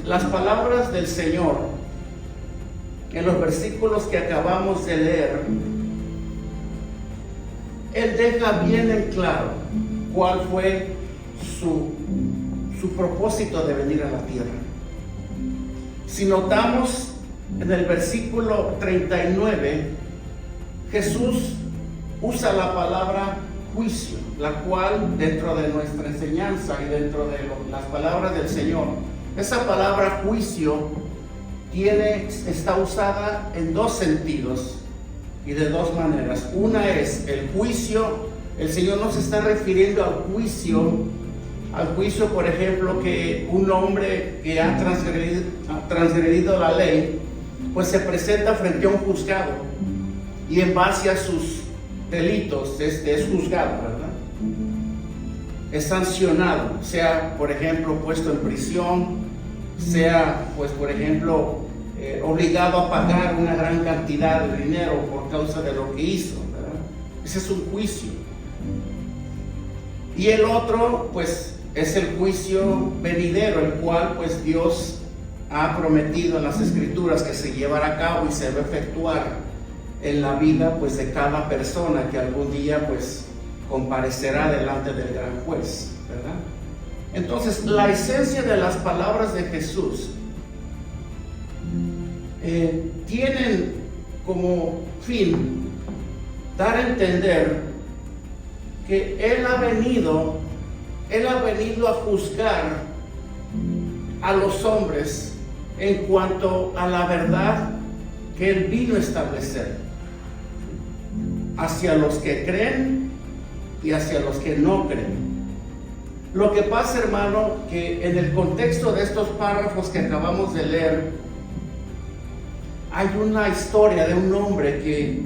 las palabras del Señor en los versículos que acabamos de leer, Él deja bien en claro cuál fue su propósito de venir a la tierra. Si notamos en el versículo 39, Jesús usa la palabra juicio, la cual dentro de nuestra enseñanza y dentro de las palabras del Señor, esa palabra juicio está usada en dos sentidos y de dos maneras. Una es el juicio. El Señor no se está refiriendo al juicio, por ejemplo, que un hombre que ha transgredido la ley, pues se presenta frente a un juzgado y en base a sus delitos es juzgado, ¿verdad? Es sancionado, sea, por ejemplo, puesto en prisión, sea, pues, por ejemplo, obligado a pagar una gran cantidad de dinero por causa de lo que hizo, ¿verdad? Ese es un juicio. Y el otro, pues, es el juicio venidero, el cual, pues, Dios ha prometido en las Escrituras que se llevará a cabo y se va a efectuar en la vida, pues, de cada persona que algún día, pues, comparecerá delante del gran juez, ¿verdad? Entonces, la esencia de las palabras de Jesús tienen como fin dar a entender que Él ha venido a juzgar a los hombres en cuanto a la verdad que Él vino a establecer, hacia los que creen y hacia los que no creen. Lo que pasa, hermano, que en el contexto de estos párrafos que acabamos de leer, hay una historia de un hombre que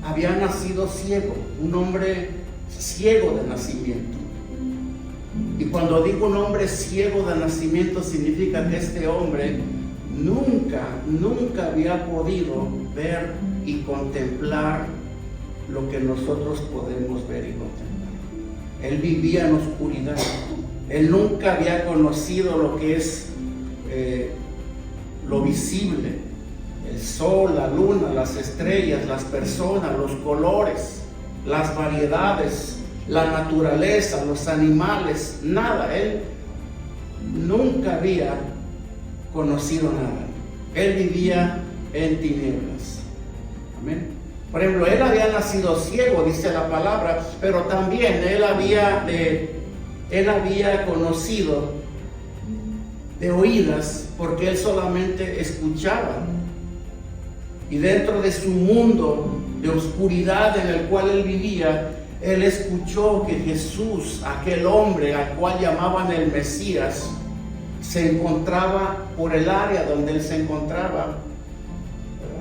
había nacido ciego, un hombre ciego de nacimiento. Y cuando digo un hombre ciego de nacimiento, significa que este hombre nunca había podido ver y contemplar lo que nosotros podemos ver y contemplar. Él vivía en oscuridad. Él nunca había conocido lo que es lo visible, el sol, la luna, las estrellas, las personas, los colores, las variedades, la naturaleza, los animales, nada. Él nunca había conocido nada. Él vivía en tinieblas. Amén. Por ejemplo, él había nacido ciego, dice la palabra, pero también él había conocido de oídas, porque él solamente escuchaba. Y dentro de su mundo de oscuridad en el cual él vivía, él escuchó que Jesús, aquel hombre al cual llamaban el Mesías, se encontraba por el área donde él se encontraba,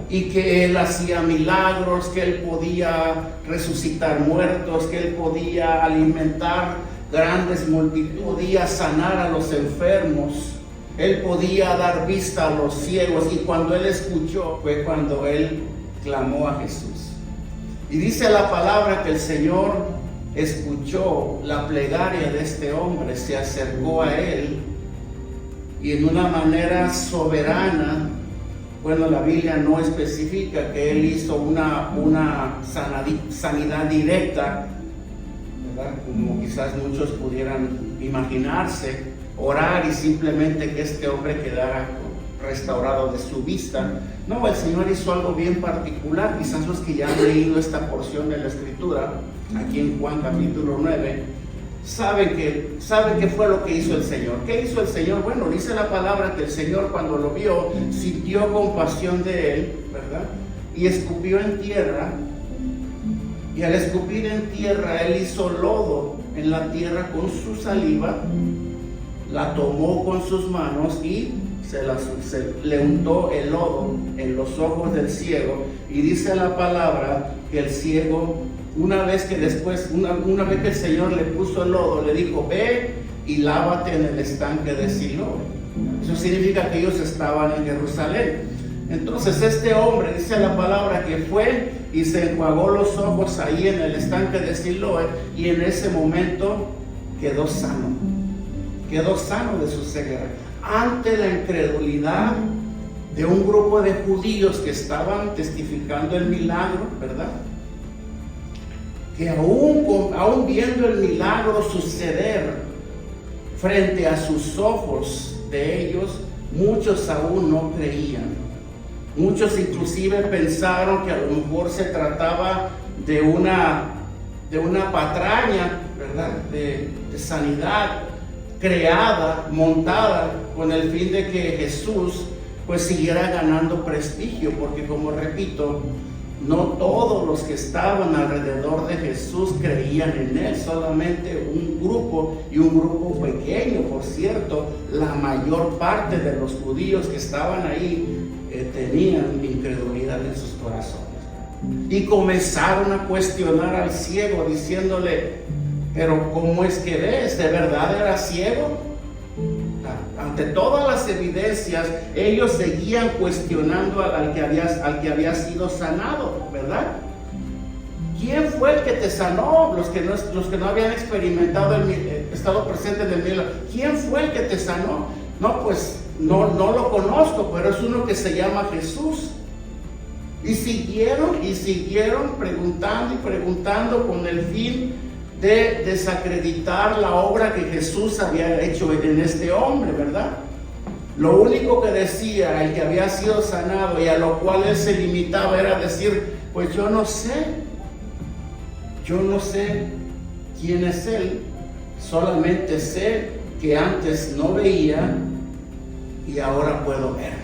y que él hacía milagros, que él podía resucitar muertos, que él podía alimentar grandes multitudes, podía sanar a los enfermos, él podía dar vista a los ciegos. Y cuando él escuchó, fue cuando él clamó a Jesús. Y dice la palabra que el Señor escuchó la plegaria de este hombre, se acercó a él y en una manera soberana, bueno, la Biblia no especifica que él hizo una sanidad directa, ¿verdad? Como quizás muchos pudieran imaginarse, orar y simplemente que este hombre quedara restaurado de su vista. No, el Señor hizo algo bien particular. Quizás los que ya han leído esta porción de la Escritura, aquí en Juan capítulo 9, saben qué fue lo que hizo el Señor. ¿Qué hizo el Señor? Bueno, dice la palabra que el Señor, cuando lo vio, sintió compasión de él, ¿verdad? Y escupió en tierra. Y al escupir en tierra, él hizo lodo en la tierra con su saliva, la tomó con sus manos y se le untó el lodo en los ojos del ciego. Y dice la palabra que el ciego, una vez que el Señor le puso el lodo, le dijo: ve y lávate en el estanque de Siloé. Eso significa que ellos estaban en Jerusalén. Entonces este hombre, dice la palabra, que fue y se enjuagó los ojos ahí en el estanque de Siloé, y en ese momento quedó sano de su ceguera. ante la incredulidad de un grupo de judíos que estaban testificando el milagro, ¿verdad? Que aún viendo el milagro suceder frente a sus ojos de ellos, muchos aún no creían. Muchos inclusive pensaron que a lo mejor se trataba de una patraña, ¿verdad? De sanidad creada, montada, con el fin de que Jesús pues siguiera ganando prestigio, porque como repito, no todos los que estaban alrededor de Jesús creían en Él, solamente un grupo, y un grupo pequeño, por cierto. La mayor parte de los judíos que estaban ahí tenían incredulidad en sus corazones. Y comenzaron a cuestionar al ciego, diciéndole: pero ¿cómo es que ves? ¿De verdad era ciego? Ante todas las evidencias, ellos seguían cuestionando al que había sido sanado, ¿verdad? ¿Quién fue el que te sanó? Los que no habían experimentado estado presente en el milagro. ¿Quién fue el que te sanó? No, pues no lo conozco, pero es uno que se llama Jesús. Y siguieron preguntando y preguntando con el fin de desacreditar la obra que Jesús había hecho en este hombre, ¿verdad? Lo único que decía el que había sido sanado, y a lo cual él se limitaba, era decir: pues yo no sé quién es él, solamente sé que antes no veía y ahora puedo ver.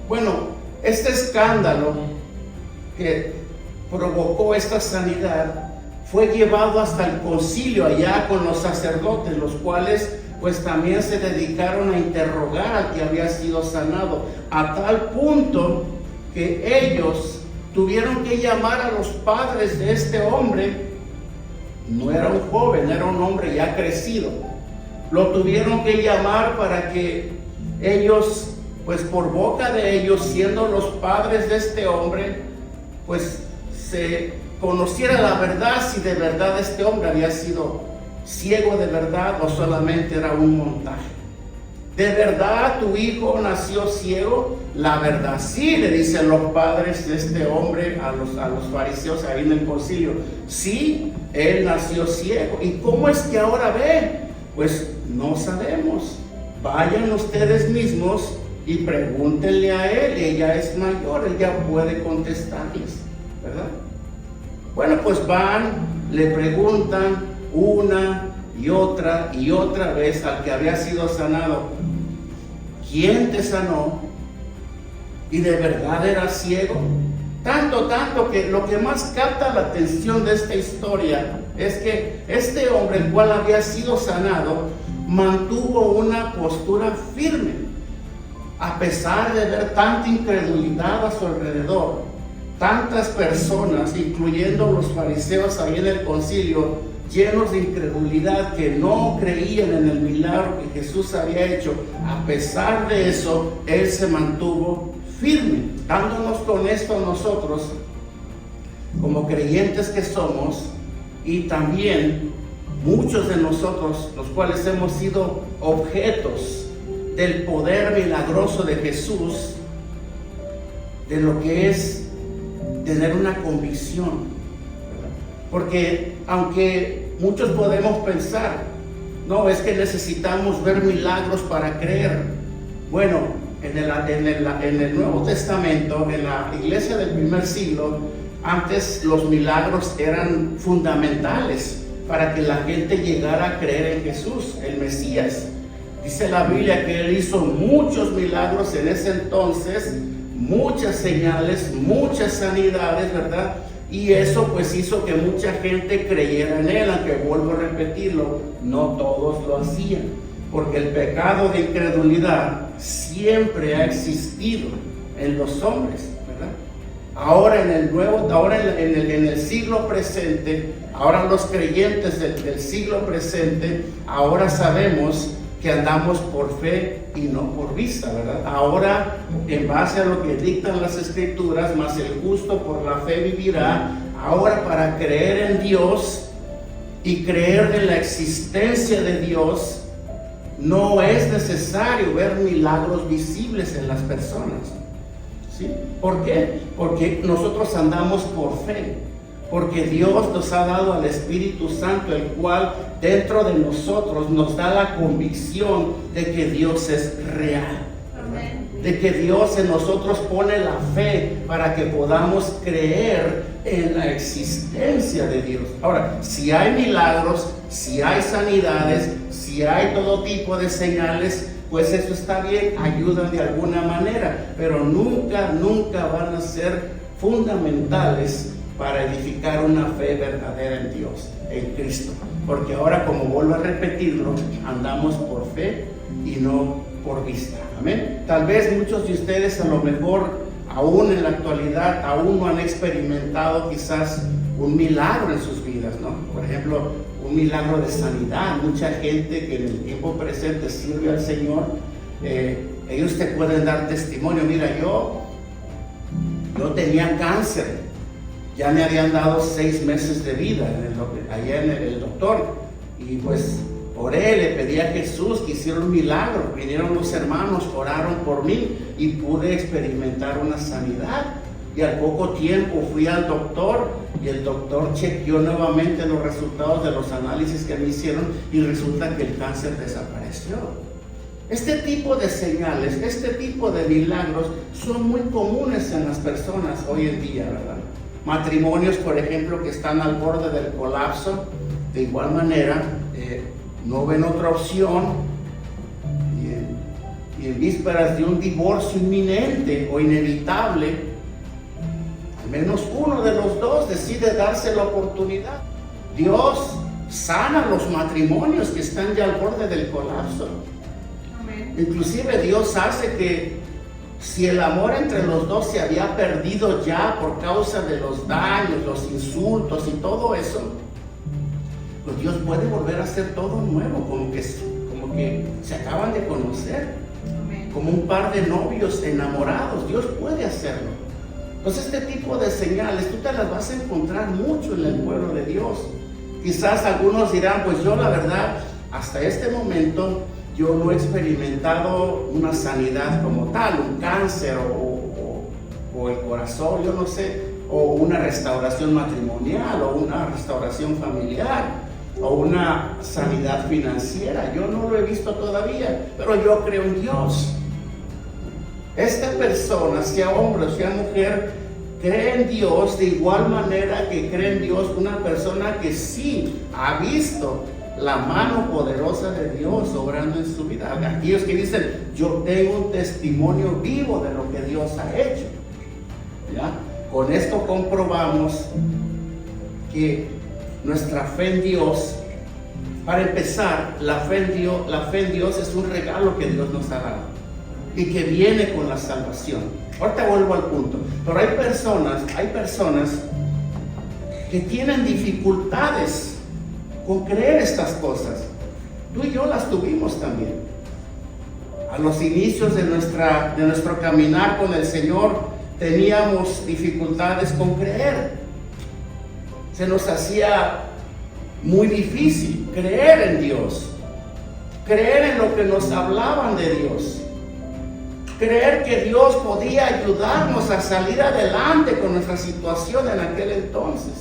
Bueno, este escándalo que provocó esta sanidad fue llevado hasta el concilio allá con los sacerdotes, los cuales pues también se dedicaron a interrogar al que había sido sanado, a tal punto que ellos tuvieron que llamar a los padres de este hombre. No era un joven, era un hombre ya crecido. Lo tuvieron que llamar para que ellos, pues por boca de ellos, siendo los padres de este hombre, pues se conociera la verdad, si de verdad este hombre había sido ciego de verdad o solamente era un montaje. ¿De verdad tu hijo nació ciego? La verdad sí, le dicen los padres de este hombre a los fariseos ahí en el concilio. Sí, él nació ciego. ¿Y cómo es que ahora ve? Pues no sabemos. Vayan ustedes mismos y pregúntenle a él. Ella es mayor, ella puede contestarles, ¿verdad? Bueno, pues van, le preguntan una y otra vez al que había sido sanado: ¿quién te sanó? ¿Y de verdad era ciego? Tanto que lo que más capta la atención de esta historia es que este hombre, el cual había sido sanado, mantuvo una postura firme, a pesar de ver tanta incredulidad a su alrededor. Tantas personas, incluyendo los fariseos ahí en el concilio, llenos de incredulidad, que no creían en el milagro que Jesús había hecho. A pesar de eso, él se mantuvo firme, dándonos con esto a nosotros, como creyentes que somos, y también muchos de nosotros, los cuales hemos sido objetos del poder milagroso de Jesús, de lo que es tener una convicción, ¿verdad? Porque aunque muchos podemos pensar: no, es que necesitamos ver milagros para creer. Bueno, en el Nuevo Testamento, en la iglesia del primer siglo, antes los milagros eran fundamentales para que la gente llegara a creer en Jesús, el Mesías. Dice la Biblia que él hizo muchos milagros en ese entonces, muchas señales, muchas sanidades, ¿verdad? Y eso pues hizo que mucha gente creyera en él, aunque vuelvo a repetirlo, no todos lo hacían, porque el pecado de incredulidad siempre ha existido en los hombres, ¿verdad? Ahora en el siglo presente, ahora los creyentes del siglo presente, ahora sabemos que andamos por fe y no por vista, ¿verdad? Ahora, en base a lo que dictan las Escrituras, más el justo por la fe vivirá. Ahora, para creer en Dios y creer en la existencia de Dios, no es necesario ver milagros visibles en las personas. ¿Sí? ¿Por qué? Porque nosotros andamos por fe. Porque Dios nos ha dado al Espíritu Santo, el cual dentro de nosotros nos da la convicción de que Dios es real. Amén. De que Dios en nosotros pone la fe para que podamos creer en la existencia de Dios. Ahora, si hay milagros, si hay sanidades, si hay todo tipo de señales, pues eso está bien, ayudan de alguna manera, pero nunca van a ser fundamentales para edificar una fe verdadera en Dios, en Cristo. Porque ahora, como vuelvo a repetirlo, andamos por fe y no por vista. Amén. Tal vez muchos de ustedes, a lo mejor, aún en la actualidad, aún no han experimentado quizás un milagro en sus vidas, ¿no? Por ejemplo, un milagro de sanidad. Mucha gente que en el tiempo presente sirve al Señor, ellos te pueden dar testimonio. Mira, yo tenía cáncer. Ya me habían dado 6 meses de vida allá en el doctor, y pues oré, le pedí a Jesús que hiciera un milagro. Vinieron los hermanos, oraron por mí y pude experimentar una sanidad. Y al poco tiempo fui al doctor y el doctor chequeó nuevamente los resultados de los análisis que me hicieron y resulta que el cáncer desapareció. Este tipo de señales, este tipo de milagros son muy comunes en las personas hoy en día, ¿verdad? Matrimonios, por ejemplo, que están al borde del colapso, de igual manera, no ven otra opción y en vísperas de un divorcio inminente o inevitable, al menos uno de los dos decide darse la oportunidad. Dios sana los matrimonios que están ya al borde del colapso. Amén. Inclusive Dios hace que, si el amor entre los dos se había perdido ya por causa de los daños, los insultos y todo eso, pues Dios puede volver a hacer todo nuevo, como que se acaban de conocer. Amén. Como un par de novios enamorados. Dios puede hacerlo. Entonces, este tipo de señales tú te las vas a encontrar mucho en el pueblo de Dios. Quizás algunos dirán, pues yo la verdad, hasta este momento yo no he experimentado una sanidad como tal, un cáncer o el corazón, yo no sé, o una restauración matrimonial, o una restauración familiar, o una sanidad financiera. Yo no lo he visto todavía, pero yo creo en Dios. Esta persona, sea hombre o sea mujer, cree en Dios de igual manera que cree en Dios una persona que sí ha visto la mano poderosa de Dios obrando en su vida. Aquellos que dicen, yo tengo un testimonio vivo de lo que Dios ha hecho. ¿Ya? Con esto comprobamos que nuestra fe en Dios, para empezar, la fe en Dios es un regalo que Dios nos ha dado y que viene con la salvación. Ahorita vuelvo al punto. Pero hay personas que tienen dificultades con creer estas cosas. Tú y yo las tuvimos también. A los inicios de nuestro caminar con el Señor, teníamos dificultades con creer. Se nos hacía muy difícil creer en Dios, creer en lo que nos hablaban de Dios, creer que Dios podía ayudarnos a salir adelante con nuestra situación en aquel entonces.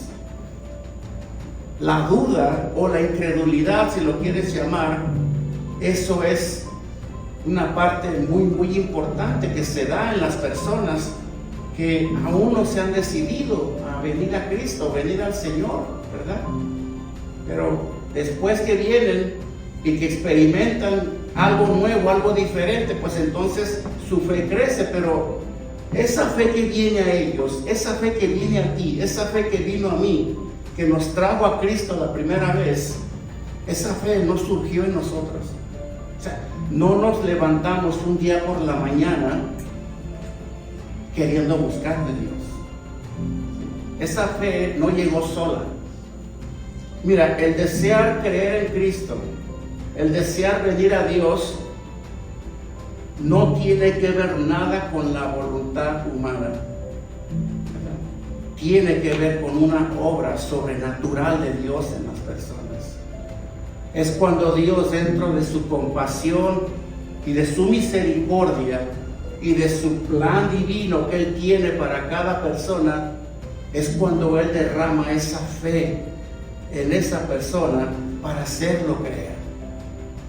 La duda o la incredulidad, si lo quieres llamar, eso es una parte muy importante que se da en las personas que aún no se han decidido a venir a Cristo, venir al Señor, ¿verdad? Pero después que vienen y que experimentan algo nuevo, algo diferente, pues entonces su fe crece. Pero esa fe que viene a ellos, esa fe que viene a ti, esa fe que vino a mí, que nos trajo a Cristo la primera vez, esa fe no surgió en nosotros. O sea, no nos levantamos un día por la mañana queriendo buscar de Dios. Esa fe no llegó sola. Mira, el desear creer en Cristo, el desear venir a Dios, no tiene que ver nada con la voluntad humana. Tiene que ver con una obra sobrenatural de Dios en las personas. es cuando Dios, dentro de su compasión y de su misericordia y de su plan divino que Él tiene para cada persona, es cuando Él derrama esa fe en esa persona para hacerlo creer,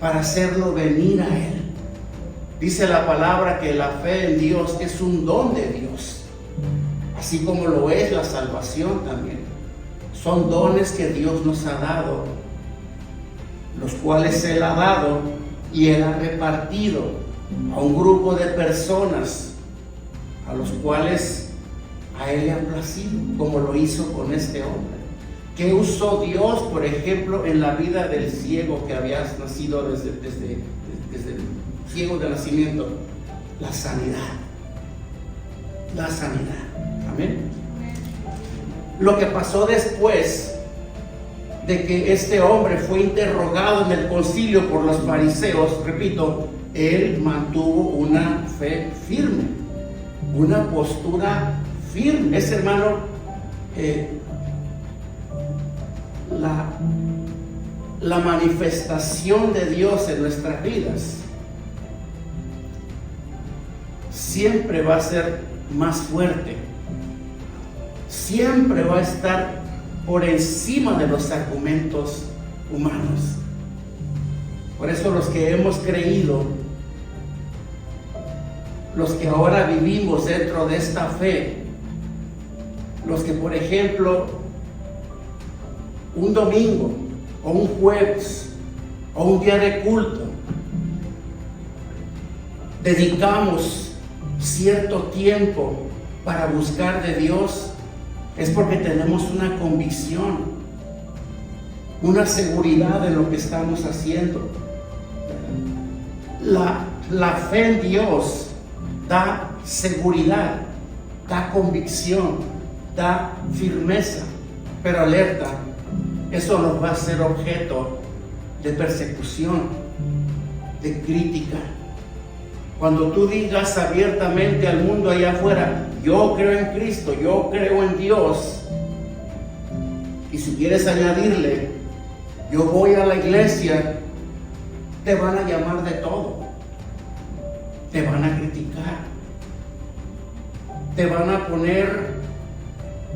para hacerlo venir a Él. Dice la palabra que la fe en Dios es un don de Dios, así como lo es la salvación también. Son dones que Dios nos ha dado, los cuales Él ha dado y Él ha repartido a un grupo de personas a los cuales a Él le ha placido, como lo hizo con este hombre. ¿Qué usó Dios, por ejemplo, en la vida del ciego que había nacido desde ciego de nacimiento? La sanidad. La sanidad. Amén. Lo que pasó después de que este hombre fue interrogado en el concilio por los fariseos, repito, él mantuvo una fe firme, una postura firme. Es, hermano, la manifestación de Dios en nuestras vidas siempre va a ser más fuerte, siempre va a estar por encima de los argumentos humanos. Por eso los que hemos creído, los que ahora vivimos dentro de esta fe, los que, por ejemplo, un domingo o un jueves o un día de culto dedicamos cierto tiempo para buscar de Dios, es porque tenemos una convicción, una seguridad en lo que estamos haciendo. La fe en Dios da seguridad, da convicción, da firmeza, pero alerta, eso nos va a ser objeto de persecución, de crítica. Cuando tú digas abiertamente al mundo allá afuera, yo creo en Cristo, yo creo en Dios, y si quieres añadirle, yo voy a la iglesia, te van a llamar de todo, te van a criticar, te van a poner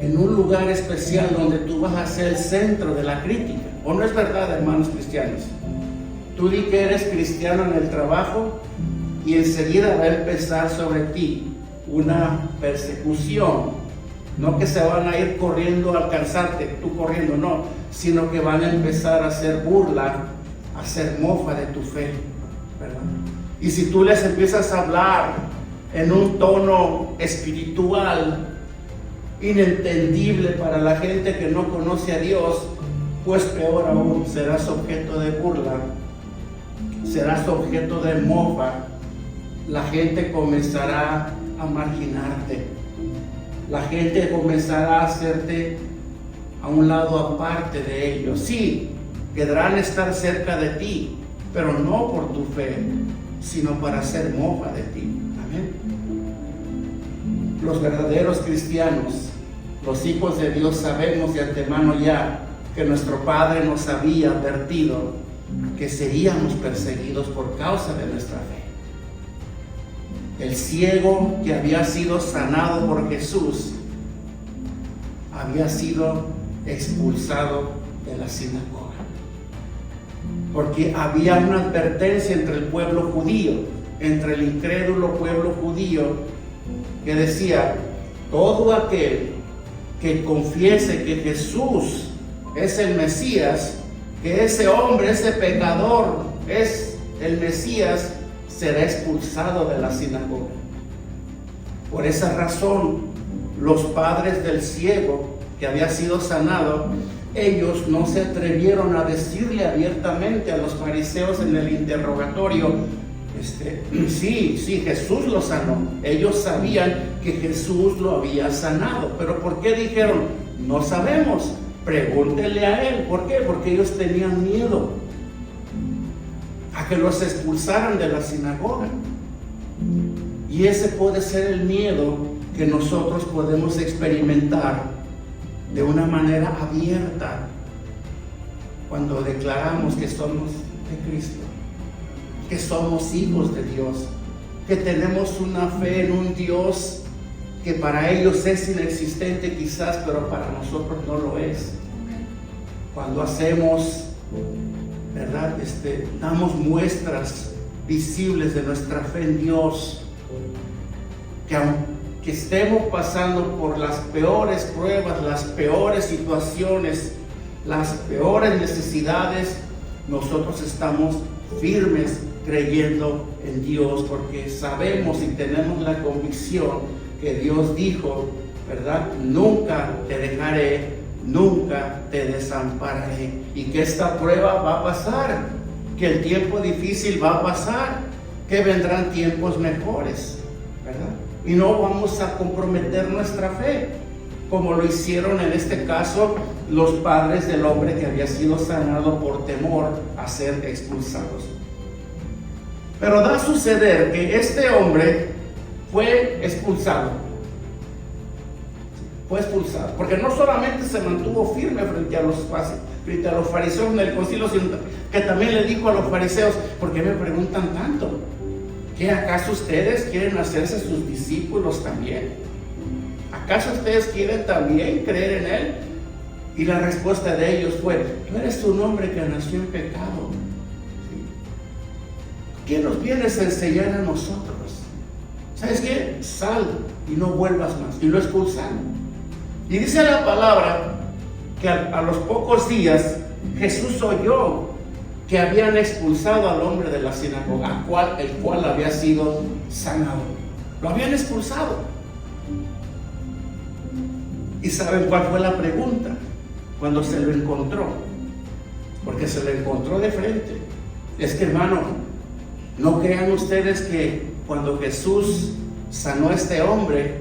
en un lugar especial donde tú vas a ser el centro de la crítica. ¿O no es verdad, hermanos cristianos? Tú di que eres cristiano en el trabajo y enseguida va a empezar sobre ti una persecución. No que se van a ir corriendo a alcanzarte, tú corriendo, no, sino que van a empezar a hacer burla, a hacer mofa de tu fe, ¿verdad? Y si tú les empiezas a hablar en un tono espiritual, inentendible para la gente que no conoce a Dios, pues peor aún, serás objeto de burla, serás objeto de mofa. La gente comenzará a marginarte, la gente comenzará a hacerte a un lado aparte de ellos. Sí, querrán estar cerca de ti, pero no por tu fe, sino para hacer mofa de ti. Amén. Los verdaderos cristianos, los hijos de Dios, sabemos de antemano ya que nuestro Padre nos había advertido que seríamos perseguidos por causa de nuestra fe. El ciego que había sido sanado por Jesús había sido expulsado de la sinagoga, porque había una advertencia entre el pueblo judío, entre el incrédulo pueblo judío, que decía: todo aquel que confiese que Jesús es el Mesías, que ese hombre, ese pecador es el Mesías, será expulsado de la sinagoga. Por esa razón, los padres del ciego que había sido sanado, ellos no se atrevieron a decirle abiertamente a los fariseos en el interrogatorio: sí, Jesús lo sanó. Ellos sabían que Jesús lo había sanado, pero ¿por qué dijeron? No sabemos, pregúntele a él. ¿Por qué? Porque ellos tenían miedo a que los expulsaran de la sinagoga. Y ese puede ser el miedo que nosotros podemos experimentar de una manera abierta cuando declaramos que somos de Cristo, que somos hijos de Dios, que tenemos una fe en un Dios que para ellos es inexistente quizás, pero para nosotros no lo es. Cuando hacemos, ¿verdad? Damos muestras visibles de nuestra fe en Dios, que aunque estemos pasando por las peores pruebas, las peores situaciones, las peores necesidades, nosotros estamos firmes creyendo en Dios, porque sabemos y tenemos la convicción que Dios dijo, ¿verdad? Nunca te dejaré, nunca te desampararé, y que esta prueba va a pasar, que el tiempo difícil va a pasar, que vendrán tiempos mejores, ¿verdad? Y no vamos a comprometer nuestra fe, como lo hicieron en este caso los padres del hombre que había sido sanado por temor a ser expulsados. Pero da a suceder que este hombre fue expulsado, porque no solamente se mantuvo firme frente a los fariseos en el concilio, sino que también le dijo a los fariseos: ¿por qué me preguntan tanto? ¿Qué acaso ustedes quieren hacerse sus discípulos también? ¿Acaso ustedes quieren también creer en Él? Y la respuesta de ellos fue: tú eres un hombre que nació en pecado. ¿Qué nos vienes a enseñar a nosotros? ¿Sabes qué? Sal y no vuelvas más. Y lo expulsaron. Y dice la palabra que a los pocos días Jesús oyó que habían expulsado al hombre de la sinagoga, el cual había sido sanado. Lo habían expulsado. ¿Y saben cuál fue la pregunta cuando se lo encontró? Porque se lo encontró de frente. Es que, hermano, no crean ustedes que cuando Jesús sanó a este hombre,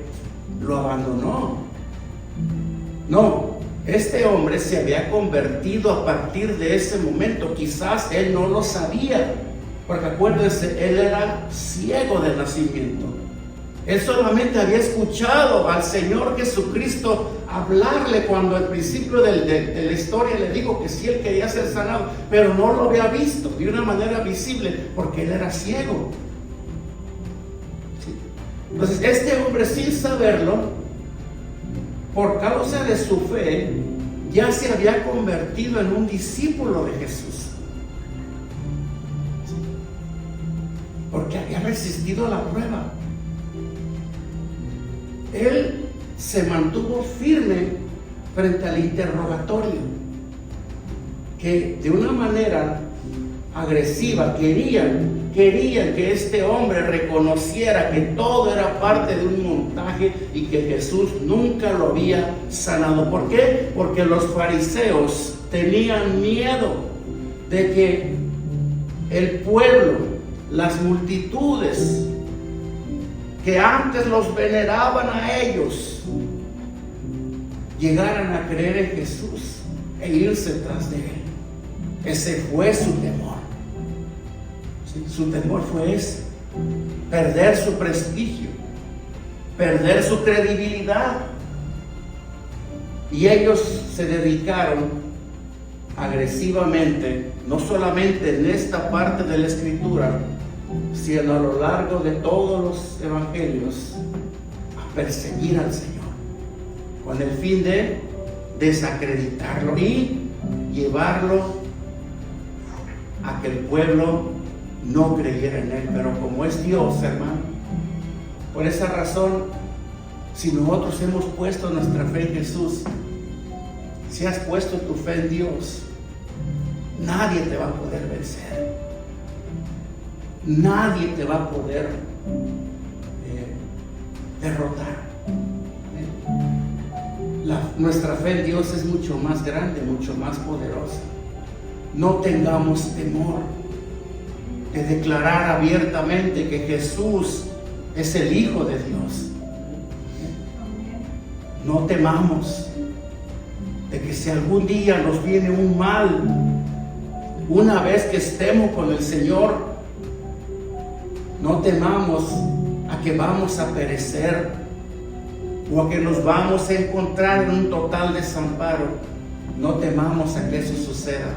lo abandonó. No, este hombre se había convertido a partir de ese momento. Quizás él no lo sabía, porque acuérdense, él era ciego de nacimiento. Él solamente había escuchado al Señor Jesucristo hablarle cuando al principio de la historia le dijo que sí, él quería ser sanado, pero no lo había visto de una manera visible porque él era ciego. Entonces este hombre, sin saberlo, por causa de su fe, ya se había convertido en un discípulo de Jesús, porque había resistido la prueba. Él se mantuvo firme frente al interrogatorio, que de una manera agresiva querían que este hombre reconociera que todo era parte de un montaje y que Jesús nunca lo había sanado. ¿Por qué? Porque los fariseos tenían miedo de que el pueblo, las multitudes que antes los veneraban a ellos, llegaran a creer en Jesús e irse tras de Él. Ese fue su temor. Su temor fue ese: perder su prestigio, perder su credibilidad. Y ellos se dedicaron agresivamente, no solamente en esta parte de la Escritura, sino a lo largo de todos los evangelios, a perseguir al Señor, con el fin de desacreditarlo y llevarlo a que el pueblo no creyera en Él. Pero como es Dios, hermano, por esa razón, si nosotros hemos puesto nuestra fe en Jesús, si has puesto tu fe en Dios, nadie te va a poder vencer. Nadie te va a poder derrotar. Nuestra fe en Dios es mucho más grande, mucho más poderosa. No tengamos temor de declarar abiertamente que Jesús es el Hijo de Dios. No temamos de que si algún día nos viene un mal, una vez que estemos con el Señor, no temamos a que vamos a perecer o a que nos vamos a encontrar en un total desamparo. No temamos a que eso suceda,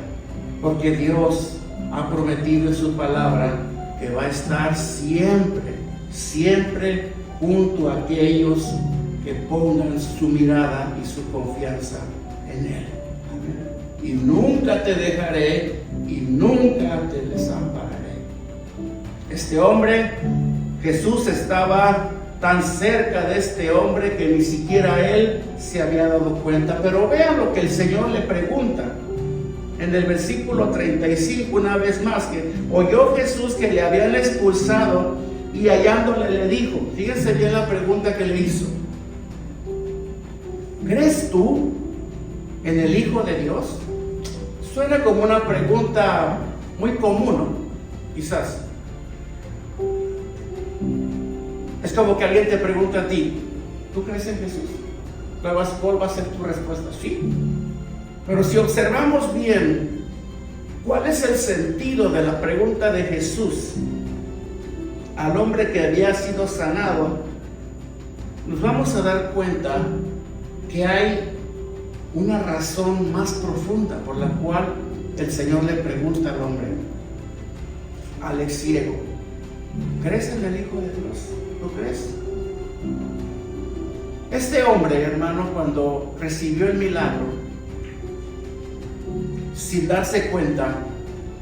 porque Dios ha prometido en su palabra que va a estar siempre, siempre junto a aquellos que pongan su mirada y su confianza en Él. Y nunca te dejaré y nunca te desampararé. Este hombre, Jesús estaba tan cerca de este hombre que ni siquiera él se había dado cuenta. Pero vean lo que el Señor le pregunta en el versículo 35, una vez más, que oyó Jesús que le habían expulsado y hallándole le dijo, fíjense bien la pregunta que le hizo: ¿crees tú en el Hijo de Dios? Suena como una pregunta muy común, ¿no? Quizás. Es como que alguien te pregunta a ti, ¿tú crees en Jesús? ¿Cuál va a ser tu respuesta? Sí. Pero si observamos bien, ¿cuál es el sentido de la pregunta de Jesús al hombre que había sido sanado? Nos vamos a dar cuenta que hay una razón más profunda por la cual el Señor le pregunta al hombre, al ex ciego, ¿crees en el Hijo de Dios? ¿Lo crees? Este hombre, hermano, cuando recibió el milagro, sin darse cuenta,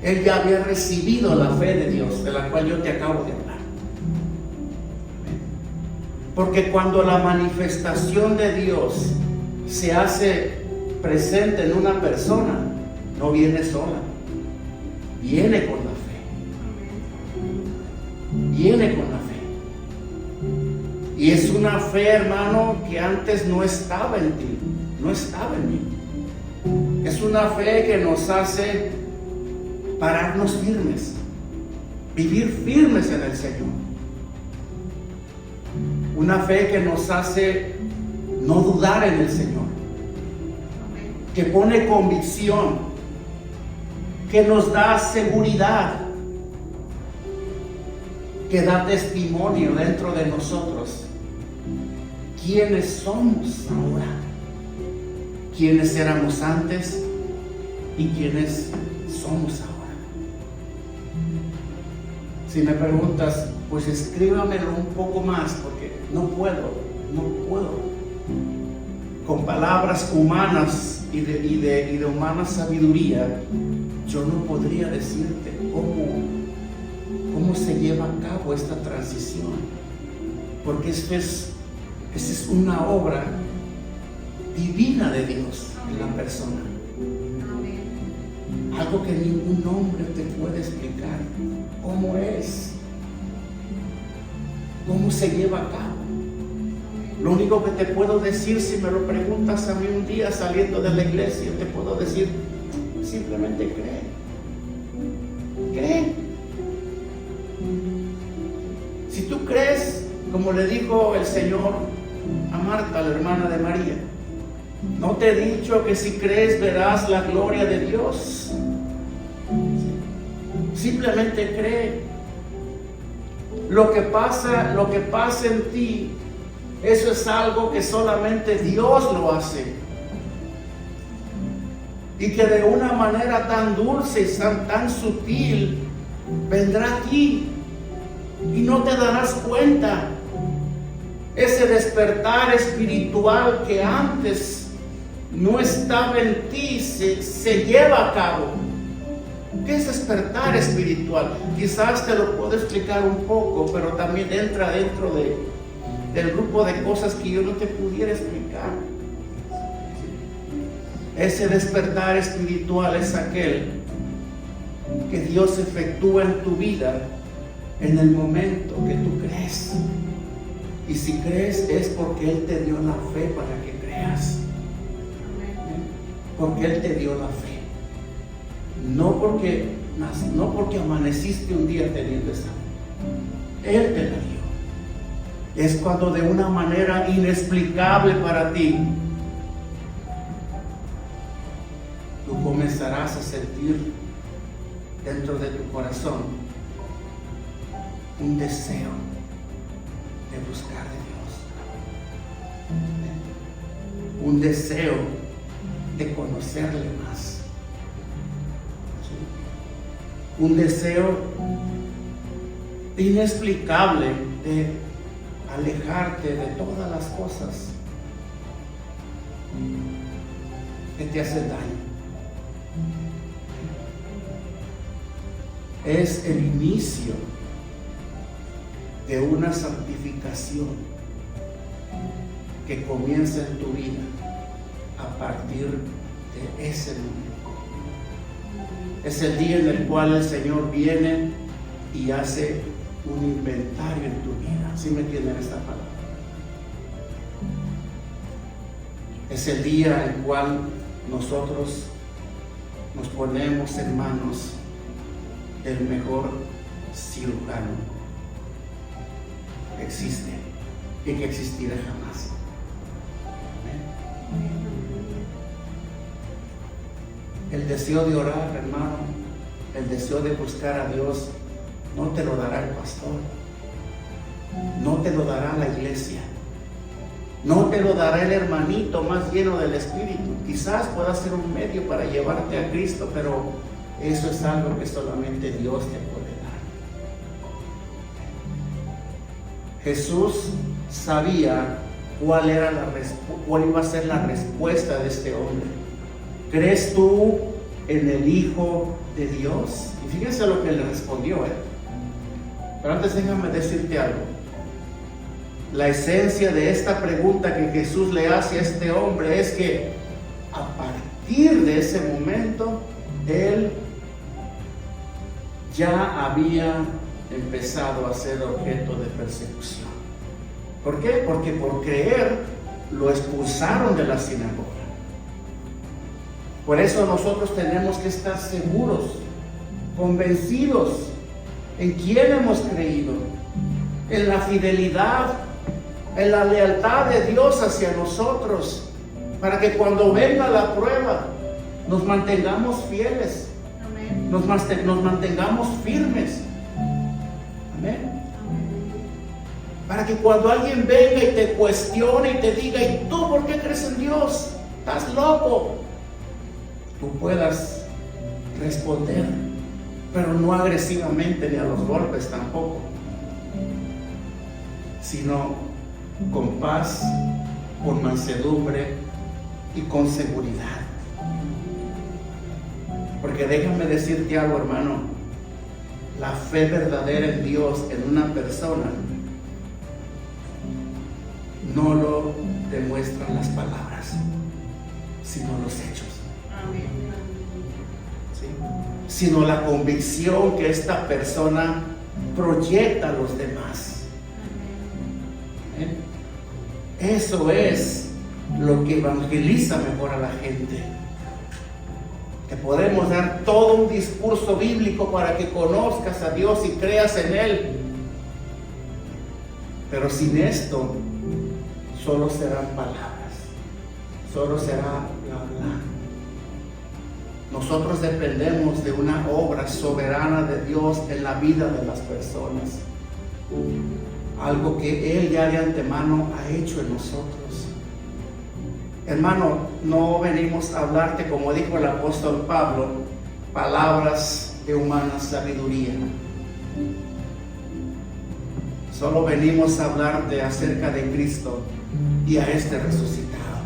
él ya había recibido la fe de Dios, de la cual yo te acabo de hablar. Porque cuando la manifestación de Dios se hace presente en una persona, no viene sola, viene con la fe. Viene con la fe. Y es una fe, hermano, que antes no estaba en ti, no estaba en mí. Es una fe que nos hace pararnos firmes, vivir firmes en el Señor. Una fe que nos hace no dudar en el Señor, que pone convicción, que nos da seguridad, que da testimonio dentro de nosotros. ¿Quiénes somos ahora? ¿Quiénes éramos antes? ¿Y quiénes somos ahora? Si me preguntas, pues escríbamelo un poco más, porque no puedo. Con palabras humanas y de humana sabiduría, yo no podría decirte cómo se lleva a cabo esta transición, porque esa es una obra divina de Dios en la persona. Algo que ningún hombre te puede explicar cómo es, cómo se lleva a cabo. Lo único que te puedo decir, si me lo preguntas a mí un día saliendo de la iglesia, te puedo decir, simplemente cree. Cree. Si tú crees, como le dijo el Señor a Marta, la hermana de María, ¿no te he dicho que si crees verás la gloria de Dios? Simplemente cree. Lo que pasa en ti, eso es algo que solamente Dios lo hace. Y que de una manera tan dulce y tan sutil vendrá a ti. Y no te darás cuenta. Ese despertar espiritual que antes no estaba en ti se lleva a cabo. ¿Qué es despertar espiritual? Quizás te lo puedo explicar un poco, pero también entra dentro del grupo de cosas que yo no te pudiera explicar. Ese despertar espiritual es aquel que Dios efectúa en tu vida en el momento que tú crees. Y si crees es porque Él te dio la fe para que creas. Porque Él te dio la fe. No porque amaneciste un día teniendo esa fe. Él te la dio. Es cuando de una manera inexplicable para ti, tú comenzarás a sentir dentro de tu corazón un deseo de buscar de Dios, un deseo de conocerle más. ¿Sí? un deseo inexplicable de alejarte de todas las cosas que te hacen daño. Es el inicio de una santificación que comienza en tu vida a partir de ese momento. Es el día en el cual el Señor viene y hace un inventario en tu vida. ¿Sí me entienden esta palabra? Es el día en el cual nosotros nos ponemos en manos del mejor cirujano que existe y que existirá jamás. Amén. El deseo de orar, hermano, el deseo de buscar a Dios, no te lo dará el pastor, no te lo dará la iglesia, no te lo dará el hermanito más lleno del Espíritu. Quizás pueda ser un medio para llevarte a Cristo, pero eso es algo que solamente Dios te puede dar. Jesús sabía cuál iba a ser la respuesta de este hombre. ¿Crees tú en el Hijo de Dios? Y fíjense lo que le respondió. Pero antes déjame decirte algo. La esencia de esta pregunta que Jesús le hace a este hombre es que a partir de ese momento, él ya había empezado a ser objeto de persecución. ¿Por qué? Porque por creer lo expulsaron de la sinagoga. Por eso nosotros tenemos que estar seguros, convencidos en quién hemos creído, en la fidelidad, en la lealtad de Dios hacia nosotros, para que cuando venga la prueba nos mantengamos fieles. Amén. Nos mantengamos firmes. Amén. Para que cuando alguien venga y te cuestione y te diga, ¿y tú por qué crees en Dios? ¿Estás loco? Tú puedas responder, pero no agresivamente ni a los golpes tampoco, sino con paz, con mansedumbre y con seguridad. Porque déjame decirte algo, hermano, la fe verdadera en Dios en una persona no lo demuestran las palabras, sino los hechos. ¿Sí? Sino la convicción que esta persona proyecta a los demás. ¿Eh? Eso es lo que evangeliza mejor a la gente. Te podemos dar todo un discurso bíblico para que conozcas a Dios y creas en Él, pero sin esto solo serán palabras, solo será bla bla. Nosotros dependemos de una obra soberana de Dios en la vida de las personas, algo que Él ya de antemano ha hecho en nosotros. Hermano, no venimos a hablarte, como dijo el apóstol Pablo, palabras de humana sabiduría. Solo venimos a hablarte acerca de Cristo y a este resucitado.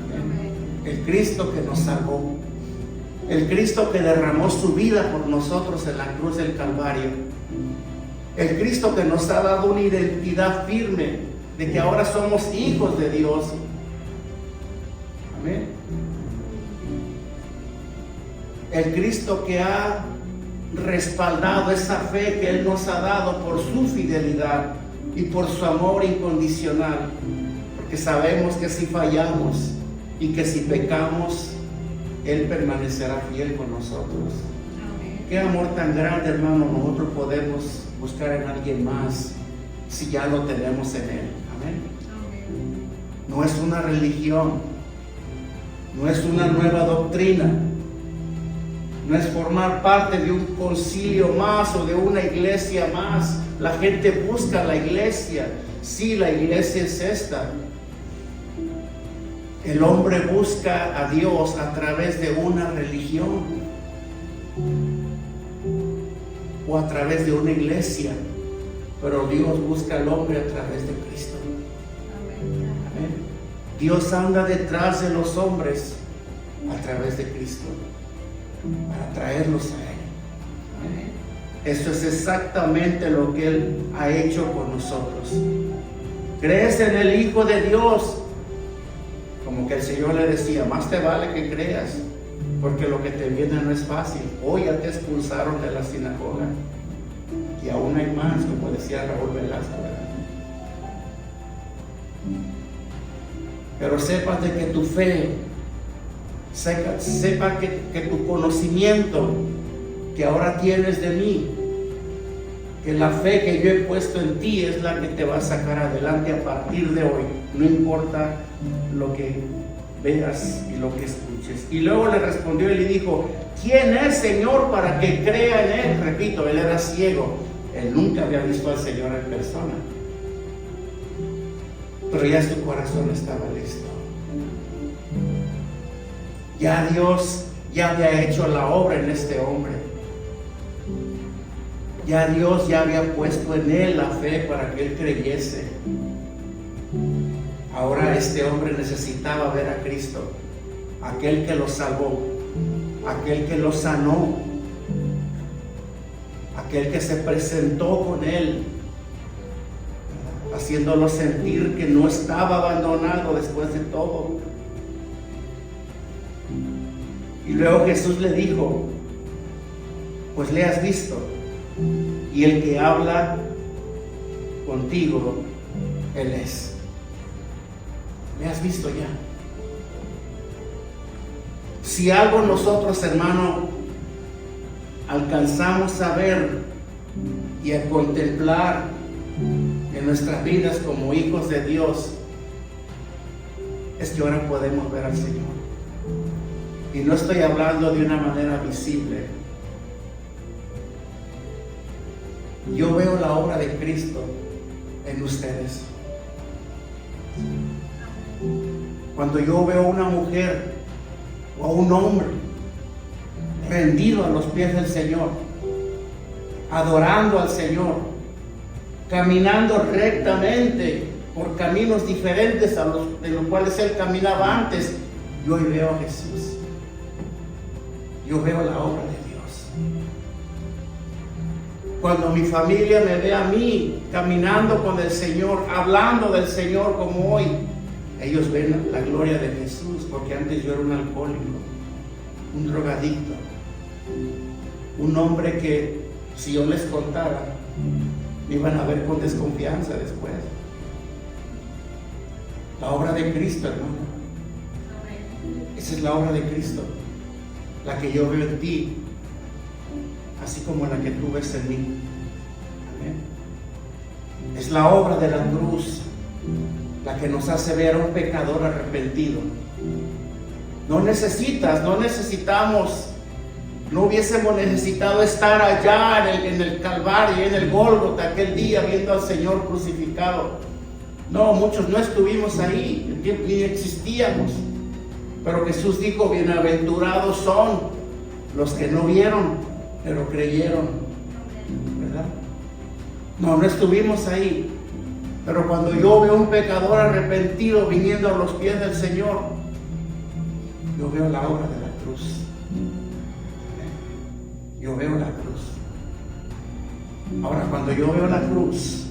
Amén. El Cristo que nos salvó, el Cristo que derramó su vida por nosotros en la cruz del Calvario, el Cristo que nos ha dado una identidad firme de que ahora somos hijos de Dios. Amén. El Cristo que ha respaldado esa fe que Él nos ha dado por su fidelidad y por su amor incondicional, porque sabemos que si fallamos y que si pecamos, Él permanecerá fiel con nosotros. Amén. Qué amor tan grande, hermano, nosotros podemos buscar en alguien más si ya lo tenemos en Él. Amén. Amén. No es una religión, no es una nueva doctrina, no es formar parte de un concilio más o de una iglesia más. La gente busca la iglesia. Sí, la iglesia es esta. El hombre busca a Dios a través de una religión. o a través de una iglesia, pero Dios busca al hombre a través de Cristo. Amén. Dios anda detrás de los hombres a través de Cristo para traerlos a Él. Amén. Esto es exactamente lo que Él ha hecho con nosotros. ¿Crees en el Hijo de Dios? Como que el Señor le decía, más te vale que creas, porque lo que te viene no es fácil. Hoy ya te expulsaron de la sinagoga y aún hay más, como decía Raúl Velasco, ¿verdad? Pero sepas de que tu fe, sepa que tu conocimiento que ahora tienes de mí, que la fe que yo he puesto en ti es la que te va a sacar adelante a partir de hoy, no importa lo que veas y lo que escuches. Y luego le respondió y le dijo, ¿quién es, Señor, para que crea en Él? Repito, él era ciego, él nunca había visto al Señor en persona, pero ya su corazón estaba listo. Ya Dios ya había hecho la obra en este hombre. Ya Dios ya había puesto en él la fe para que él creyese. Ahora este hombre necesitaba ver a Cristo, aquel que lo salvó, aquel que lo sanó, aquel que se presentó con él, haciéndolo sentir que no estaba abandonado después de todo. Y luego Jesús le dijo, pues le has visto, y el que habla contigo, Él es. ¿Me has visto ya? Si algo nosotros, hermano, alcanzamos a ver y a contemplar en nuestras vidas como hijos de Dios, es que ahora podemos ver al Señor. Y no estoy hablando de una manera visible. Yo veo la obra de Cristo en ustedes. Cuando yo veo a una mujer o a un hombre rendido a los pies del Señor, adorando al Señor, caminando rectamente por caminos diferentes a los de los cuales Él caminaba antes, yo hoy veo a Jesús. Yo veo la obra de Dios. Cuando mi familia me ve a mí caminando con el Señor, hablando del Señor como hoy, ellos ven la gloria de Jesús, porque antes yo era un alcohólico, un drogadicto, un hombre que si yo les contara, me iban a ver con desconfianza después. La obra de Cristo, hermano. Esa es la obra de Cristo, la que yo veo en ti, así como la que tú ves en mí. Amén. Es la obra de la cruz, la que nos hace ver a un pecador arrepentido. No necesitamos, no hubiésemos necesitado estar allá en el Calvario, en el Gólgota, aquel día viendo al Señor crucificado. No, muchos no estuvimos ahí, ni existíamos. Pero Jesús dijo, bienaventurados son los que no vieron, pero creyeron. ¿Verdad? No estuvimos ahí. Pero cuando yo veo un pecador arrepentido viniendo a los pies del Señor, yo veo la obra de la cruz. Yo veo la cruz. Ahora, cuando yo veo la cruz,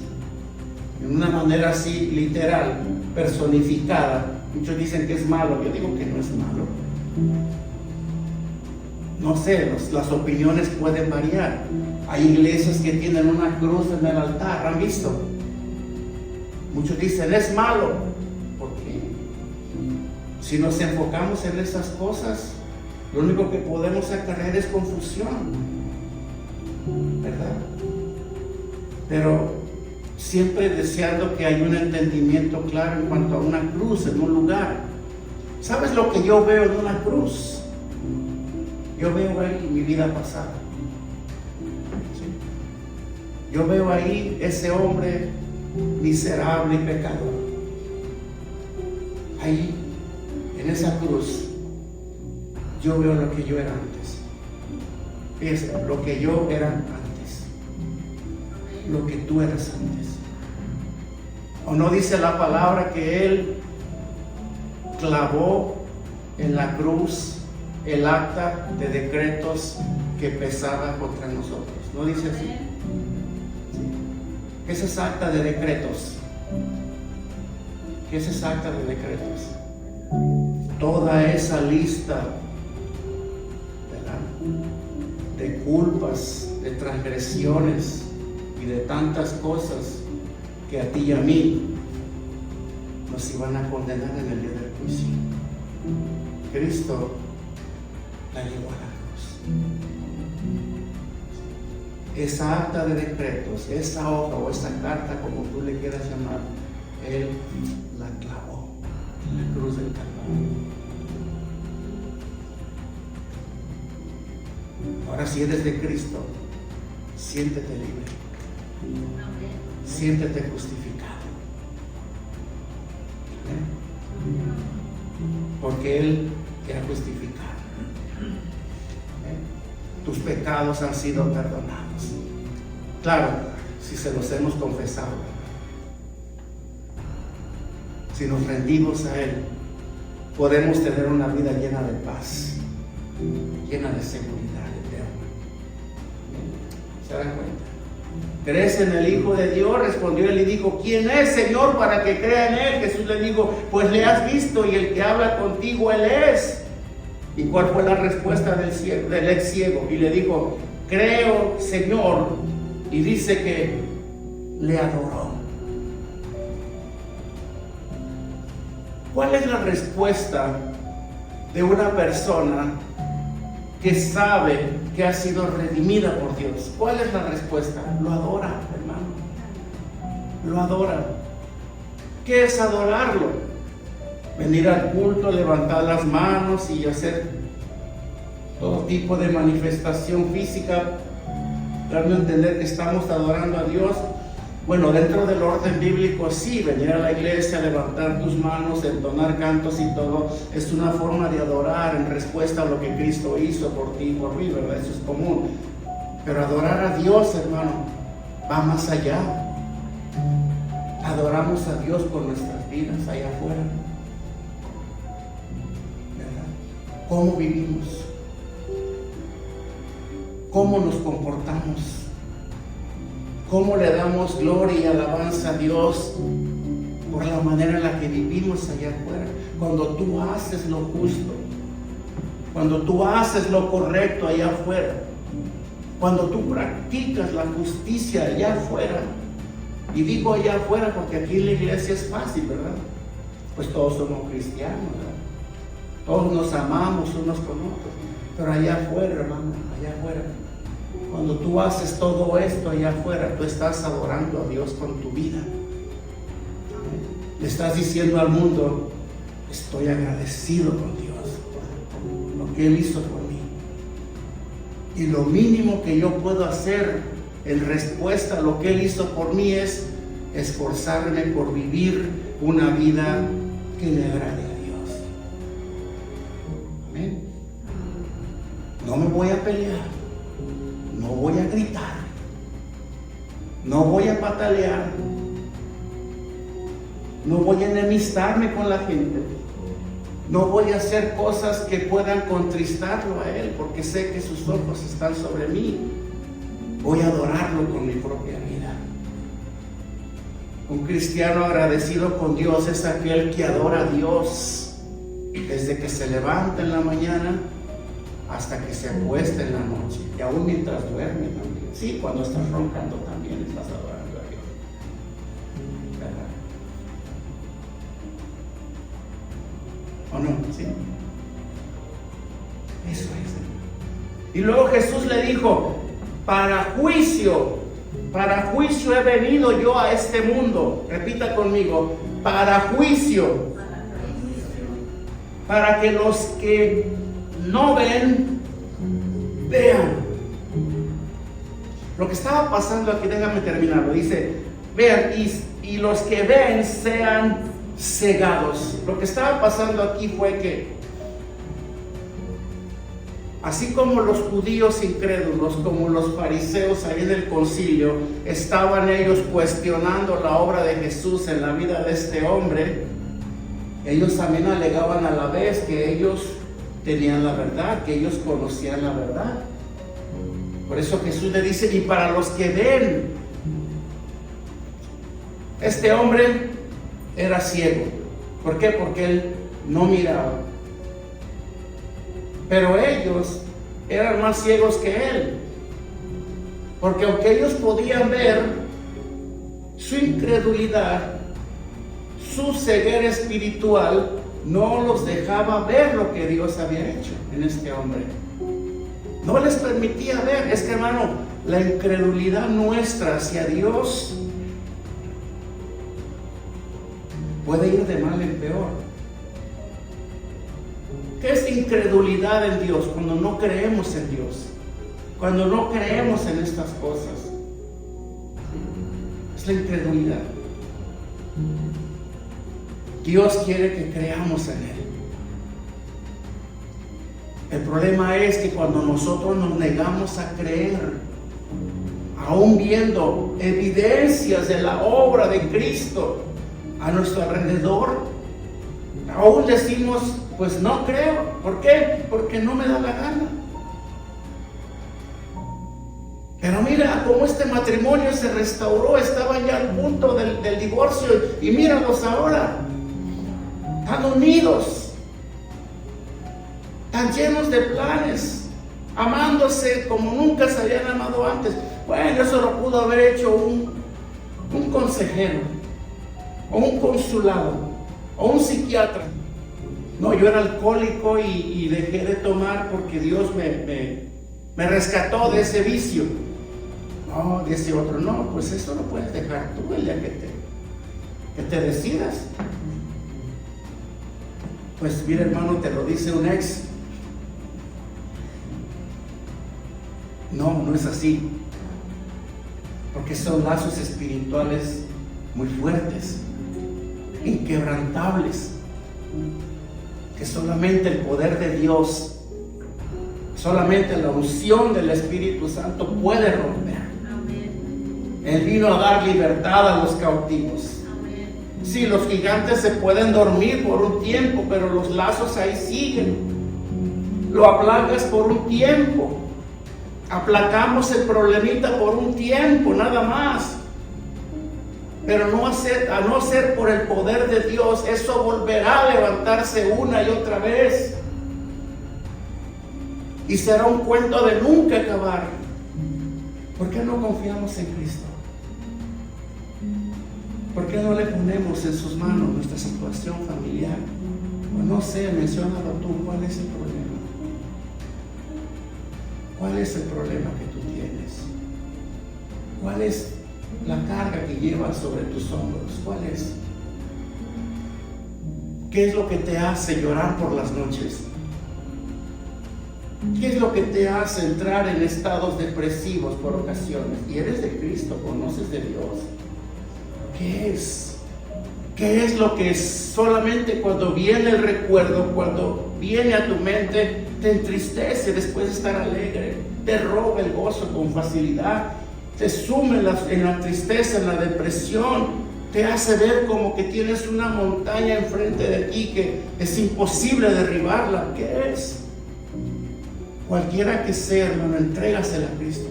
en una manera así literal, personificada, muchos dicen que es malo, yo digo que no es malo. No sé, las opiniones pueden variar. Hay iglesias que tienen una cruz en el altar, ¿han visto? Muchos dicen, es malo. ¿Por qué? Si nos enfocamos en esas cosas, lo único que podemos acarrear es confusión, ¿verdad? Pero siempre deseando que haya un entendimiento claro en cuanto a una cruz en un lugar. ¿Sabes lo que yo veo en una cruz? Yo veo ahí mi vida pasada. ¿Sí? Yo veo ahí ese hombre miserable y pecador. Ahí, en esa cruz, yo veo lo que yo era antes. Fíjense, lo que yo era antes. lo que tú eras antes. ¿O no dice la palabra que Él clavó en la cruz el acta de decretos que pesaba contra nosotros? ¿No dice así? Sí. ¿Qué es esa acta de decretos? ¿Qué es esa acta de decretos? Toda esa lista, ¿verdad?, de culpas, de transgresiones y de tantas cosas que a ti y a mí nos iban a condenar en el día del juicio. Cristo la llevó a la cruz. Esa acta de decretos, esa hoja o esa carta, como tú le quieras llamar, Él la clavó en la cruz del Calvario. Ahora, si eres de Cristo, siéntete libre, siéntete justificado, porque Él te ha justificado. Tus pecados han sido perdonados. Claro, si se los hemos confesado, si nos rendimos a Él, podemos tener una vida llena de paz, llena de seguridad eterna. ¿Se dan cuenta? ¿Crees en el Hijo de Dios? Respondió él y dijo: ¿quién es, Señor, para que crea en Él? Jesús le dijo: pues le has visto, y el que habla contigo, Él es. ¿Y cuál fue la respuesta del ex ciego? Y le dijo: creo, Señor. Y dice que le adoró. ¿Cuál es la respuesta de una persona que sabe que ha sido redimida por Dios? ¿Cuál es la respuesta? Lo adora, hermano. Lo adora. ¿Qué es adorarlo? Venir al culto, levantar las manos y hacer todo tipo de manifestación física, dando a entender que estamos adorando a Dios. Bueno, dentro del orden bíblico sí, venir a la iglesia, levantar tus manos, entonar cantos y todo, es una forma de adorar en respuesta a lo que Cristo hizo por ti y por mí, ¿verdad? Eso es común. Pero adorar a Dios, hermano, va más allá. Adoramos a Dios con nuestras vidas allá afuera. ¿Cómo vivimos? ¿Cómo nos comportamos? ¿Cómo le damos gloria y alabanza a Dios por la manera en la que vivimos allá afuera? Cuando tú haces lo justo, cuando tú haces lo correcto allá afuera, cuando tú practicas la justicia allá afuera, y digo allá afuera porque aquí en la iglesia es fácil, ¿verdad? Pues todos somos cristianos, ¿verdad? Todos nos amamos unos con otros, pero allá afuera, hermano, allá afuera, cuando tú haces todo esto allá afuera, tú estás adorando a Dios con tu vida. Le estás diciendo al mundo: estoy agradecido con Dios por lo que Él hizo por mí. Y lo mínimo que yo puedo hacer en respuesta a lo que Él hizo por mí es esforzarme por vivir una vida que le agrade a Dios. Amén. No me voy a pelear, no voy a gritar, no voy a patalear, no voy a enemistarme con la gente, no voy a hacer cosas que puedan contristarlo a Él, porque sé que sus ojos están sobre mí. Voy a adorarlo con mi propia vida. Un cristiano agradecido con Dios es aquel que adora a Dios desde que se levanta en la mañana hasta que se acuesta en la noche, y aún mientras duerme también. Sí, cuando estás roncando también estás adorando a Dios, ¿verdad? ¿O no? ¿Sí? Eso es. Y luego Jesús le dijo: para juicio he venido yo a este mundo. Repita conmigo: para juicio. Para que los que no ven, vean. Lo que estaba pasando aquí, déjame terminarlo. Dice: vean, y los que ven sean cegados. Lo que estaba pasando aquí fue que Así como los judíos incrédulos, como los fariseos ahí en el concilio, estaban ellos cuestionando la obra de Jesús en la vida de este hombre, ellos también alegaban a la vez que ellos tenían la verdad, que ellos conocían la verdad. Por eso Jesús le dice, y para los que ven, este hombre era ciego. ¿Por qué? Porque él no miraba. Pero ellos eran más ciegos que él. Porque aunque ellos podían ver, su incredulidad, su ceguera espiritual, no los dejaba ver lo que Dios había hecho en este hombre. No les permitía ver. Es que, hermano, la incredulidad nuestra hacia Dios puede ir de mal en peor. ¿Qué es incredulidad en Dios? Cuando no creemos en Dios, cuando no creemos en estas cosas. Es la incredulidad. Dios quiere que creamos en Él. El problema es que cuando nosotros nos negamos a creer, aún viendo evidencias de la obra de Cristo a nuestro alrededor, aún decimos, pues no creo. ¿Por qué? Porque no me da la gana. Pero mira cómo este matrimonio se restauró, estaban ya al punto del divorcio, y míralos ahora, tan unidos, tan llenos de planes, amándose como nunca se habían amado antes. Bueno, eso lo pudo haber hecho un consejero, o un consulado, o un psiquiatra. No, yo era alcohólico y dejé de tomar porque Dios me rescató de ese vicio. No, dice otro, no, pues eso lo puedes dejar tú el día que te decidas. Pues mira, hermano, te lo dice un ex. No, no es así. Porque son lazos espirituales muy fuertes, inquebrantables, que solamente el poder de Dios, solamente la unción del Espíritu Santo puede romper. Amén. Él vino a dar libertad a los cautivos. Amén. Sí, los gigantes se pueden dormir por un tiempo, pero los lazos ahí siguen. Lo aplacas por un tiempo. Aplacamos el problemita por un tiempo, nada más. Pero a no ser por el poder de Dios, eso volverá a levantarse una y otra vez. Y será un cuento de nunca acabar. ¿Por qué no confiamos en Cristo? ¿Por qué no le ponemos en sus manos nuestra situación familiar? O no sé, menciónalo tú, ¿cuál es el problema? ¿Cuál es el problema que tú tienes? ¿Cuál es la carga que llevas sobre tus hombros? ¿Cuál es? ¿Qué es lo que te hace llorar por las noches? ¿Qué es lo que te hace entrar en estados depresivos por ocasiones? Y eres de Cristo, conoces de Dios. ¿Qué es? ¿Qué es lo que solamente cuando viene el recuerdo, cuando viene a tu mente, te entristece después de estar alegre? Te roba el gozo con facilidad. Te sume en la tristeza, en la depresión, te hace ver como que tienes una montaña enfrente de ti que es imposible derribarla. ¿Qué es? Cualquiera que sea, hermano, entrégasela a Cristo,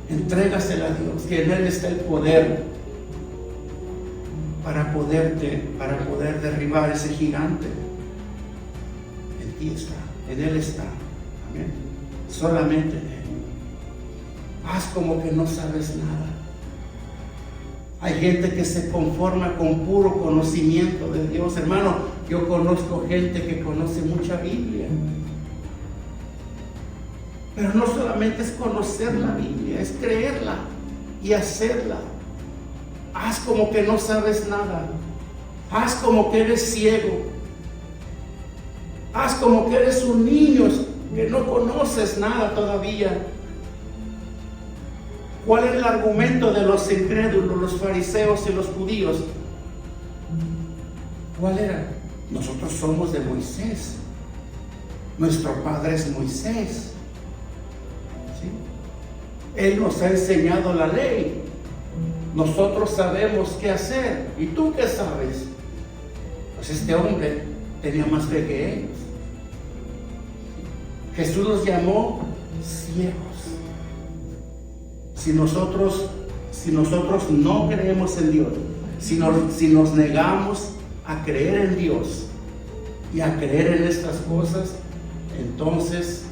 entrégasela a Dios, que en Él está el poder para poder derribar ese gigante. En ti está, en Él está. Amén. Solamente en Él. Haz como que no sabes nada. Hay gente que se conforma con puro conocimiento de Dios. Hermano, yo conozco gente que conoce mucha Biblia. Pero no solamente es conocer la Biblia, es creerla y hacerla. Haz como que no sabes nada. Haz como que eres ciego. Haz como que eres un niño que no conoces nada todavía. ¿Cuál es el argumento de los incrédulos, los fariseos y los judíos? ¿Cuál era? Nosotros somos de Moisés. Nuestro padre es Moisés. ¿Sí? Él nos ha enseñado la ley. Nosotros sabemos qué hacer. ¿Y tú qué sabes? Pues este hombre tenía más fe que ellos. Jesús los llamó ciegos. Si nosotros no creemos en Dios, si nos negamos a creer en Dios y a creer en estas cosas, entonces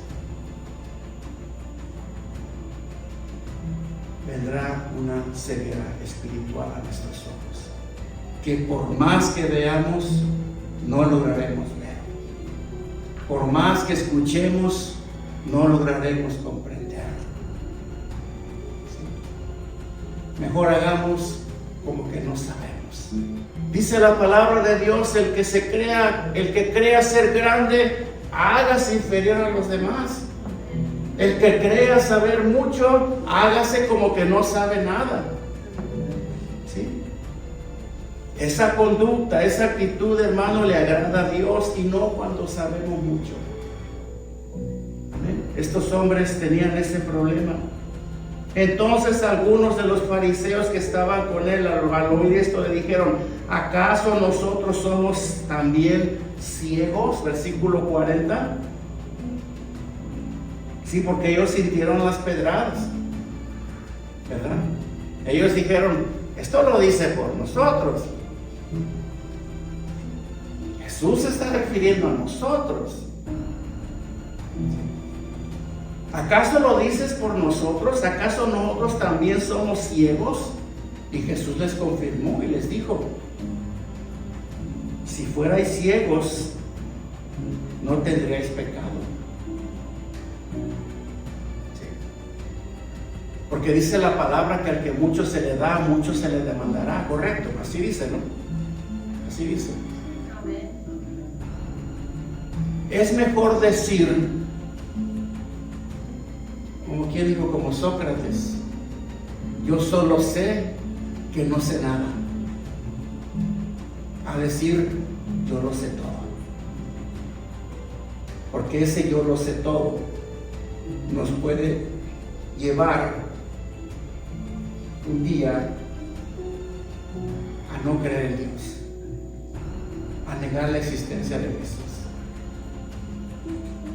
vendrá una ceguera espiritual a nuestros ojos, que por más que veamos, no lograremos ver. Por más que escuchemos, no lograremos comprender. ¿Sí? Mejor hagamos como que no sabemos. Dice la palabra de Dios, el que crea ser grande, hágase inferior a los demás. El que crea saber mucho, hágase como que no sabe nada. ¿Sí? Esa conducta, esa actitud, hermano, le agrada a Dios, y no cuando sabemos mucho. ¿Amén? Estos hombres tenían ese problema. Entonces algunos de los fariseos que estaban con él, al oír esto, le dijeron: ¿acaso nosotros somos también ciegos? Versículo 40. Sí, porque ellos sintieron las pedradas, ¿verdad? Ellos dijeron: esto lo dice por nosotros. Jesús se está refiriendo a nosotros. ¿Acaso lo dices por nosotros? ¿Acaso nosotros también somos ciegos? Y Jesús les confirmó y les dijo: si fuerais ciegos, no tendríais pecado. Sí. Porque dice la palabra que al que mucho se le da, mucho se le demandará. Correcto, así dice, ¿no? Así dice. Es mejor decir, como quien dijo, como Sócrates: yo solo sé que no sé nada, a decir yo lo sé todo. Porque ese yo lo sé todo nos puede llevar un día a no creer en Dios, a negar la existencia de Jesús,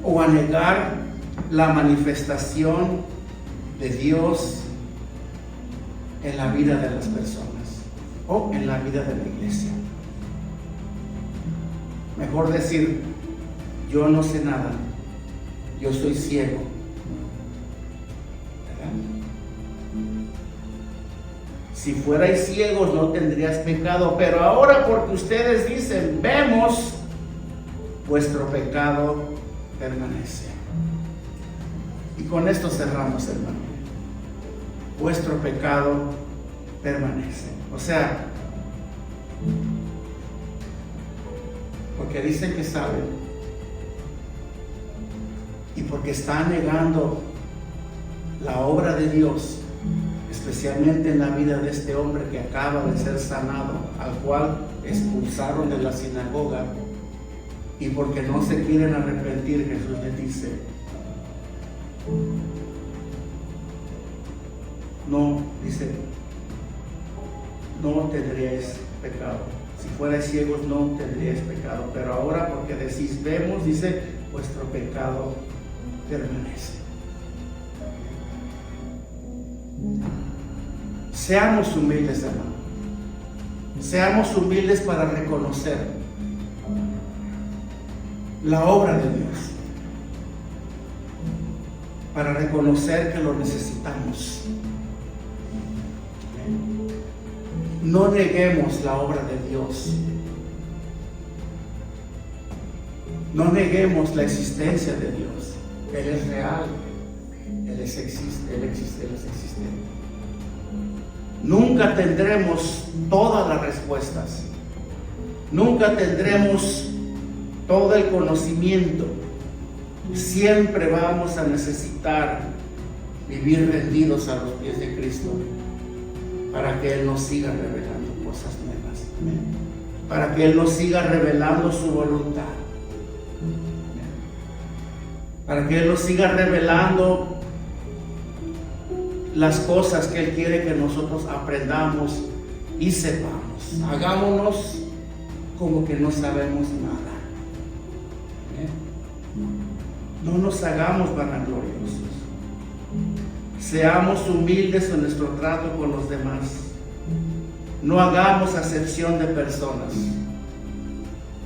o a negar la manifestación de Dios en la vida de las personas o en la vida de la iglesia. Mejor decir: yo no sé nada, yo soy ciego. ¿Verdad? Si fuerais ciegos no tendrías pecado, pero ahora porque ustedes dicen vemos, vuestro pecado permanece. Y con esto cerramos, hermano. Vuestro pecado permanece. O sea, porque dicen que saben, y porque están negando la obra de Dios, especialmente en la vida de este hombre que acaba de ser sanado, al cual expulsaron de la sinagoga, y porque no se quieren arrepentir, Jesús les dice: no, dice, no tendríais pecado. Si fuerais ciegos no tendríais pecado, pero ahora porque decís vemos, dice, vuestro pecado permanece. Seamos humildes, hermano. Seamos humildes para reconocer la obra de Dios, para reconocer que lo necesitamos. No neguemos la obra de Dios. No neguemos la existencia de Dios. Él es real. Él existe. Nunca tendremos todas las respuestas. Nunca tendremos todo el conocimiento. Siempre vamos a necesitar vivir rendidos a los pies de Cristo, para que Él nos siga revelando cosas nuevas. Amén. Para que Él nos siga revelando su voluntad. Amén. para que Él nos siga revelando las cosas que Él quiere que nosotros aprendamos y sepamos. Hagámonos como que no sabemos nada. No nos hagamos vanagloriosos. Seamos humildes en nuestro trato con los demás. No hagamos acepción de personas.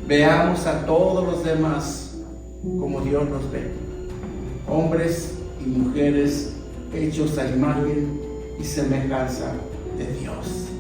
Veamos a todos los demás como Dios los ve. Hombres y mujeres hechos a imagen y semejanza de Dios.